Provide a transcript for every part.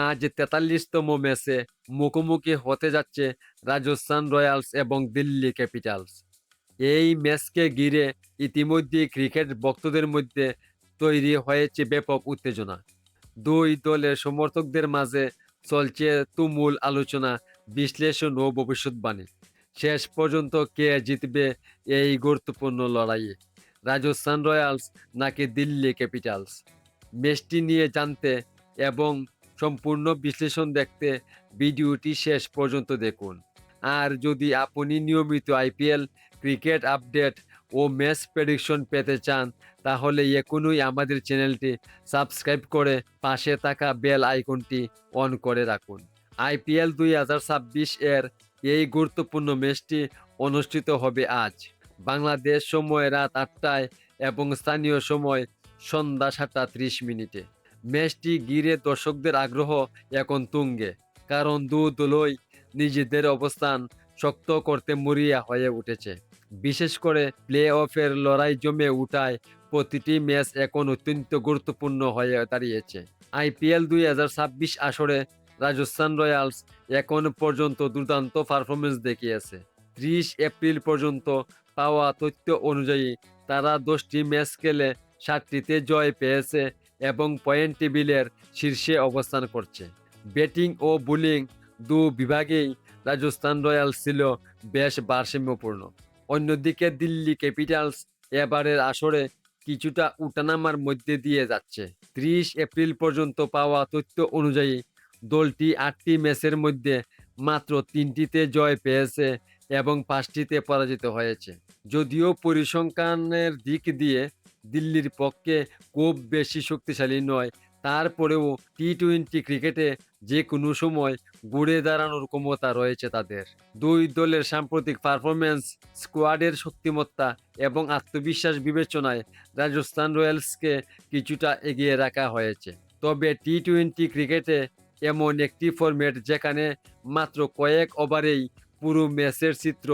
আজ ৪৩তম ম্যাচে মুখোমুখি হতে যাচ্ছে রাজস্থান রয়্যালস এবং দিল্লি ক্যাপিটালস। এই ম্যাচকে ঘিরে ইতিমধ্যেই ক্রিকেট ভক্তদের মধ্যে তৈরি হয়েছে ব্যাপক উত্তেজনা। দুই দলের সমর্থকদের মাঝে চলছে তুমুল আলোচনা, বিশ্লেষণ ও ভবিষ্যৎবাণী। শেষ পর্যন্ত কে জিতবে এই গুরুত্বপূর্ণ লড়াইয়ে, রাজস্থান রয়্যালস নাকি দিল্লি ক্যাপিটালস? ম্যাচটি নিয়ে জানতে এবং সম্পূর্ণ বিশ্লেষণ দেখতে ভিডিওটি শেষ পর্যন্ত দেখুন। আর যদি আপনি নিয়মিত আইপিএল ক্রিকেট আপডেট ও ম্যাচ প্রেডিকশন পেতে চান, তাহলে এখনই আমাদের চ্যানেলটি সাবস্ক্রাইব করে পাশে থাকা বেল আইকনটি অন করে রাখুন। আইপিএল 2026 এর এই গুরুত্বপূর্ণ ম্যাচটি অনুষ্ঠিত হবে আজ বাংলাদেশ সময় রাত 8টায় এবং স্থানীয় সময় সন্ধ্যা 7:30। ম্যাচটি ঘিরে দর্শকদের আগ্রহ এখন তুঙ্গে, কারণ দু দলই নিজেদের অবস্থান শক্ত করতে মরিয়া হয়ে উঠেছে। বিশেষ করে প্লে অফের লড়াই জমে উঠায় প্রতিটি ম্যাচ এখন অত্যন্ত গুরুত্বপূর্ণ হয়ে দাঁড়িয়েছে। আইপিএল 2026 আসরে রাজস্থান রয়্যালস এখন পর্যন্ত দুর্দান্ত পারফরমেন্স দেখিয়েছে। 30 এপ্রিল পর্যন্ত পাওয়া তথ্য অনুযায়ী তারা 10টি ম্যাচ খেলে 7টিতে জয় পেয়েছে এবং পয়েন্ট টেবিলের শীর্ষে অবস্থান করছে। ব্যাটিং ও বোলিং দু বিভাগেই রাজস্থান রয়্যালস ছিল বেশ ভারসাম্যপূর্ণ। অন্যদিকে দিল্লি ক্যাপিটালস এবারের আসরে কিছুটা উঠানামার মধ্যে দিয়ে যাচ্ছে। 30 এপ্রিল পর্যন্ত পাওয়া তথ্য অনুযায়ী দলটি 8টি ম্যাচের মধ্যে মাত্র 3টিতে জয় পেয়েছে এবং 5টিতে পরাজিত হয়েছে। যদিও পরিসংখ্যানের দিক দিয়ে দিল্লির পক্ষে খুব বেশি শক্তিশালী নয়, তারপরেও টি-টোয়েন্টি ক্রিকেটে যে কোনো সময় ঘুরে দাঁড়ানোর ক্ষমতা রয়েছে তাদের। দুই দলের সাম্প্রতিক পারফরম্যান্স, স্কোয়াডের শক্তিমত্তা এবং আত্মবিশ্বাস বিবেচনায় রাজস্থান রয়্যালসকে কিছুটা এগিয়ে রাখা হয়েছে। তবে টি-টোয়েন্টি ক্রিকেটে এমন একটি ফরম্যাট যেখানে মাত্র কয়েক ওভারেই পুরো ম্যাচের চিত্র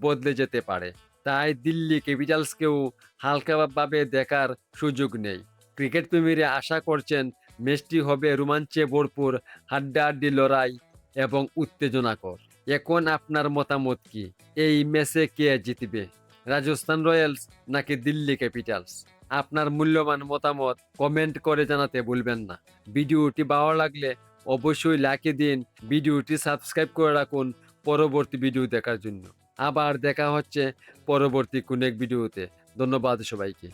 বদলে যেতে পারে। তাই দিল্লি ক্যাপিটালসকেও হালকাভাবে দেখার সুযোগ নেই। ক্রিকেট প্রেমীরা আশা করছেন ম্যাচটি হবে রোমাঞ্চে ভরপুর, হাড্ডাহাড্ডি লড়াই এবং উত্তেজনাকর। এখন আপনার মতামত কি? এই ম্যাচে কে জিতবে, রাজস্থান রয়্যালস নাকি দিল্লি ক্যাপিটালস? আপনার মূল্যবান মতামত কমেন্ট করে জানাতে ভুলবেন না। ভিডিওটি ভালো লাগলে অবশ্যই লাইক দিন, ভিডিওটি সাবস্ক্রাইব করে রাখুন পরবর্তী ভিডিও দেখার জন্য। আবার দেখা হচ্ছে পরবর্তী কোনো এক ভিডিওতে। ধন্যবাদ সবাইকে।